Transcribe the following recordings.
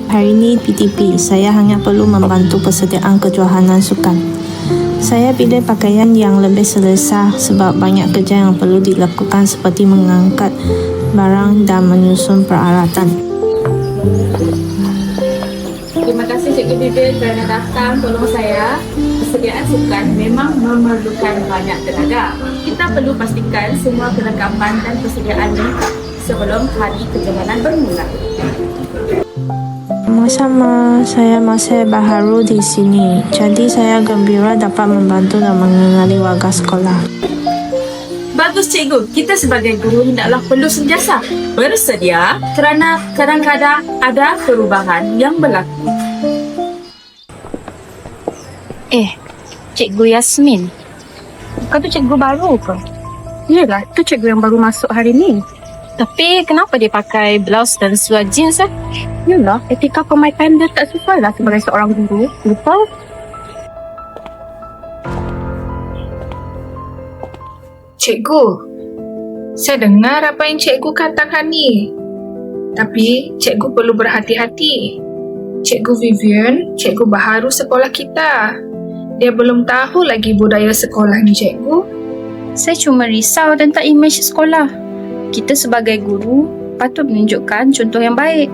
Hari ini PTP, saya hanya perlu membantu persediaan kejohanan sukan. Saya pilih pakaian yang lebih selesa sebab banyak kerja yang perlu dilakukan seperti mengangkat barang dan menyusun peralatan. Terima kasih Cikgu Vivian kerana datang tolong saya. Persediaan sukan memang memerlukan banyak tenaga. Kita perlu pastikan semua kelengkapan dan persediaan lengkap sebelum hari kejohanan bermula. Sama-sama, saya masih baharu di sini. Jadi saya gembira dapat membantu dan mengenali warga sekolah. Bagus Cikgu, kita sebagai guru hendaklah perlu sentiasa bersedia kerana kadang-kadang ada perubahan yang berlaku. Cikgu Yasmin. Bukan tu cikgu baru ke? Yelah, tu cikgu yang baru masuk hari ni. Tapi kenapa dia pakai blouse dan seluar jeans eh? Yelah, etika pemaitan dia tak sesuai lah sebagai seorang guru. Betul? Cikgu, saya dengar apa yang cikgu katakan ni. Tapi cikgu perlu berhati-hati. Cikgu Vivian, cikgu baharu sekolah kita. Dia belum tahu lagi budaya sekolah ni, cikgu. Saya cuma risau tentang imej sekolah. Kita sebagai guru patut menunjukkan contoh yang baik.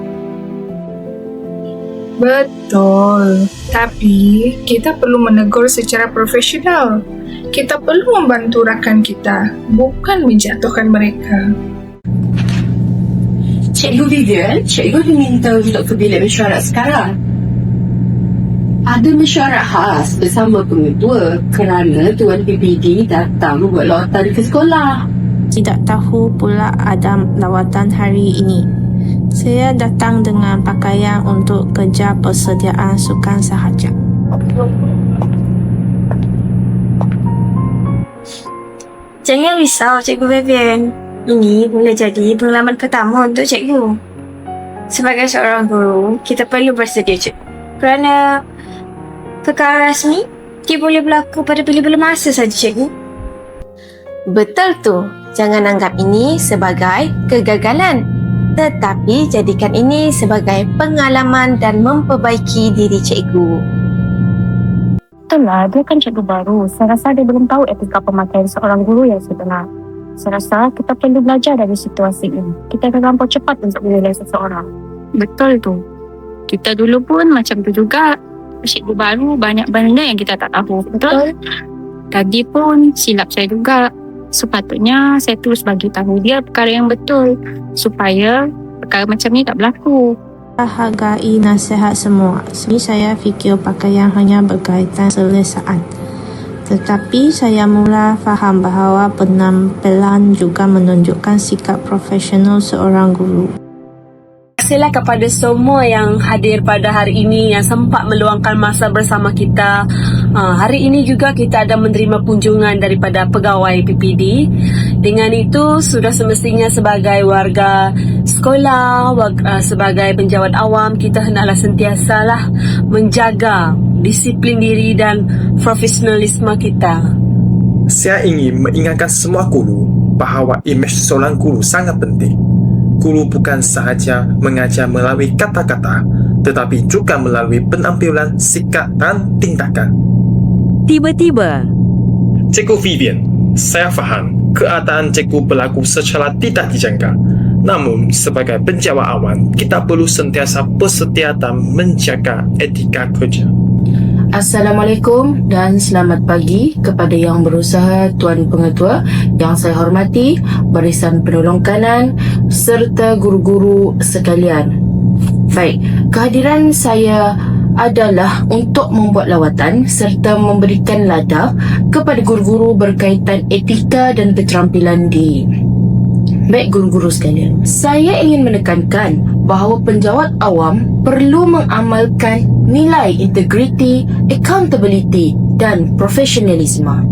Betul. Tapi kita perlu menegur secara profesional. Kita perlu membantu rakan kita, bukan menjatuhkan mereka. Cikgu Vivian, cikgu diminta untuk ke bilik mesyuarat sekarang. Ada mesyuarat khas bersama pengetua kerana Tuan PPD datang buat lawatan ke sekolah. Tidak tahu pula ada lawatan hari ini. Saya datang dengan pakaian untuk kerja persediaan sukan sahaja. Jangan risau Cikgu Vivian. Ini boleh jadi pengalaman pertama untuk cikgu. Sebagai seorang guru, kita perlu bersedia kerana perkara rasmi dia boleh berlaku pada bila-bila masa saja cikgu. Betul tu. Jangan anggap ini sebagai kegagalan, tetapi jadikan ini sebagai pengalaman dan memperbaiki diri cikgu. Betul lah, dia kan cikgu baru. Saya rasa dia belum tahu etika pemakaian seorang guru yang sebenar. Saya rasa kita perlu belajar dari situasi ini. Kita akan terlampau cepat untuk menilai seseorang. Betul tu. Kita dulu pun macam tu juga. Cikgu baru banyak benda yang kita tak tahu. Betul? Tadi pun silap saya juga. Sepatutnya saya terus bagi tahu dia perkara yang betul supaya perkara macam ni tak berlaku. Hargai nasihat semua. Sini saya fikir pakaian hanya berkaitan selesaan. Tetapi saya mula faham bahawa penampilan juga menunjukkan sikap profesional seorang guru. Terima kasihlah kepada semua yang hadir pada hari ini, yang sempat meluangkan masa bersama kita. Hari ini juga kita ada menerima kunjungan daripada pegawai PPD. Dengan itu, sudah semestinya sebagai warga sekolah, sebagai penjawat awam, kita hendaklah sentiasalah menjaga disiplin diri dan profesionalisme kita. Saya ingin mengingatkan semua guru bahawa imej seorang guru sangat penting. Guru bukan sahaja mengajar melalui kata-kata, tetapi juga melalui penampilan, sikap dan tindakan. Tiba-tiba, Cikgu Vivian, saya faham keadaan cikgu berlaku secara tidak dijangka. Namun, sebagai penjawat awam, kita perlu sentiasa bersedia dan menjaga etika kerja. Assalamualaikum dan selamat pagi kepada yang berusaha, Tuan Pengetua yang saya hormati, barisan penolong kanan serta guru-guru sekalian. Baik, kehadiran saya adalah untuk membuat lawatan serta memberikan ladaf kepada guru-guru berkaitan etika dan keterampilan diri. Baik guru-guru sekalian, saya ingin menekankan bahawa penjawat awam perlu mengamalkan nilai integriti, accountability dan profesionalisme.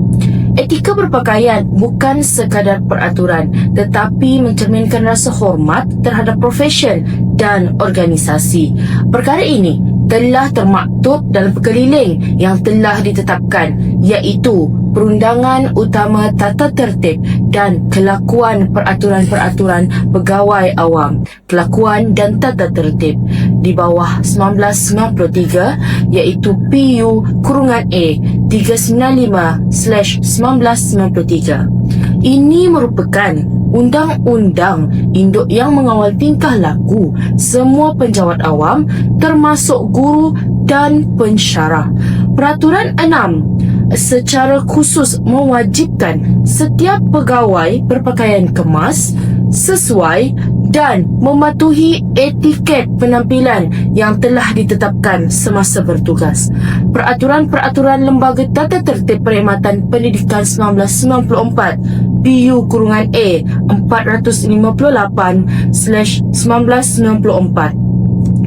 Etika berpakaian bukan sekadar peraturan tetapi mencerminkan rasa hormat terhadap profesion dan organisasi. Perkara ini telah termaktub dalam perkeliling yang telah ditetapkan, iaitu Perundangan Utama Tata Tertib dan Kelakuan Peraturan-Peraturan Pegawai Awam, Kelakuan dan Tata Tertib. di bawah 1993 iaitu PU-A 395/1993. Ini merupakan undang-undang induk yang mengawal tingkah laku semua penjawat awam termasuk guru dan pensyarah. Peraturan 6 secara khusus mewajibkan setiap pegawai berpakaian kemas, sesuai dan mematuhi etiket penampilan yang telah ditetapkan semasa bertugas. Peraturan-peraturan Lembaga Tata Tertib Perkhidmatan Pendidikan 1994 PU-A 458/1994.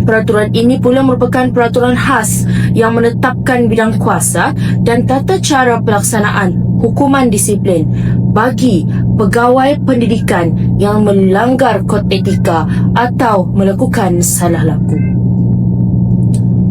Peraturan ini pula merupakan peraturan khas yang menetapkan bidang kuasa dan tata cara pelaksanaan hukuman disiplin bagi pegawai pendidikan yang melanggar kod etika atau melakukan salah laku.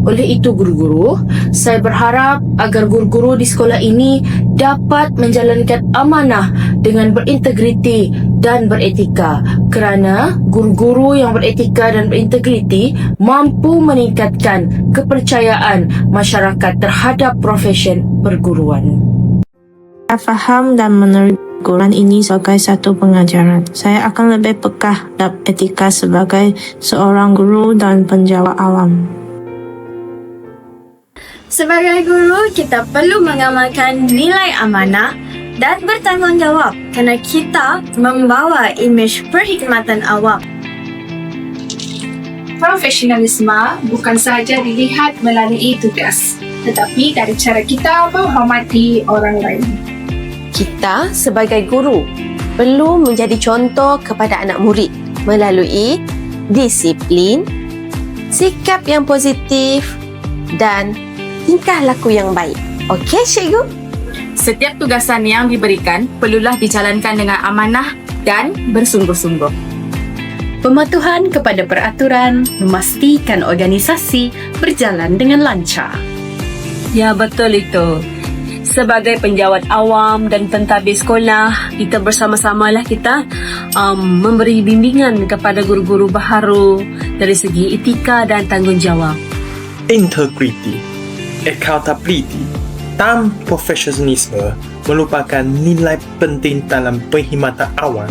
Oleh itu guru-guru, saya berharap agar guru-guru di sekolah ini dapat menjalankan amanah dengan berintegriti dan beretika, kerana guru-guru yang beretika dan berintegriti mampu meningkatkan kepercayaan masyarakat terhadap profesion perguruan. Saya faham dan menerima guruan ini sebagai satu pengajaran. Saya akan lebih pekah dalam etika sebagai seorang guru dan penjawat awam. Sebagai guru, kita perlu mengamalkan nilai amanah dan bertanggungjawab kerana kita membawa imej perkhidmatan awam. Profesionalisme bukan sahaja dilihat melalui tugas, tetapi dari cara kita menghormati orang lain. Kita sebagai guru perlu menjadi contoh kepada anak murid melalui disiplin, sikap yang positif dan tingkah laku yang baik. Okey, cikgu? Setiap tugasan yang diberikan perlulah dijalankan dengan amanah dan bersungguh-sungguh. Pematuhan kepada peraturan memastikan organisasi berjalan dengan lancar. Ya, betul itu. Sebagai penjawat awam dan pentadbir sekolah, kita bersama-samalah kita memberi bimbingan kepada guru-guru baharu dari segi etika dan tanggungjawab. Integrity, accountability dan profesionalisme merupakan nilai penting dalam perkhidmatan awam.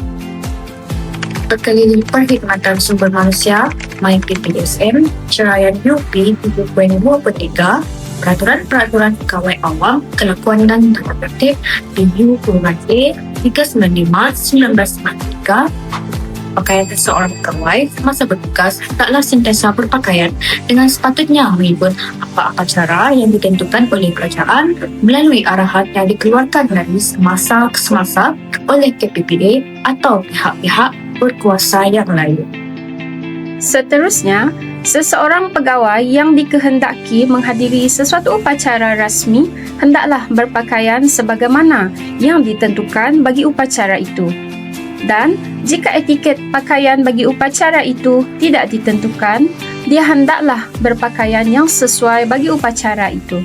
Perkeliling Perkhidmatan Sumber Manusia MyPPSM Ceraian UP 7.2/3 Peraturan-peraturan pegawai awam, kelakuan dan tata tertib PU-A 395/1993. Pakaian seseorang pegawai semasa bertugas taklah sentiasa berpakaian dengan sepatutnya mengikut apa-apa cara yang ditentukan oleh kerajaan melalui arahan yang dikeluarkan dari semasa ke semasa oleh KPPD atau pihak-pihak berkuasa yang lain. Seterusnya, seseorang pegawai yang dikehendaki menghadiri sesuatu upacara rasmi hendaklah berpakaian sebagaimana yang ditentukan bagi upacara itu. Dan jika etiket pakaian bagi upacara itu tidak ditentukan, dia hendaklah berpakaian yang sesuai bagi upacara itu.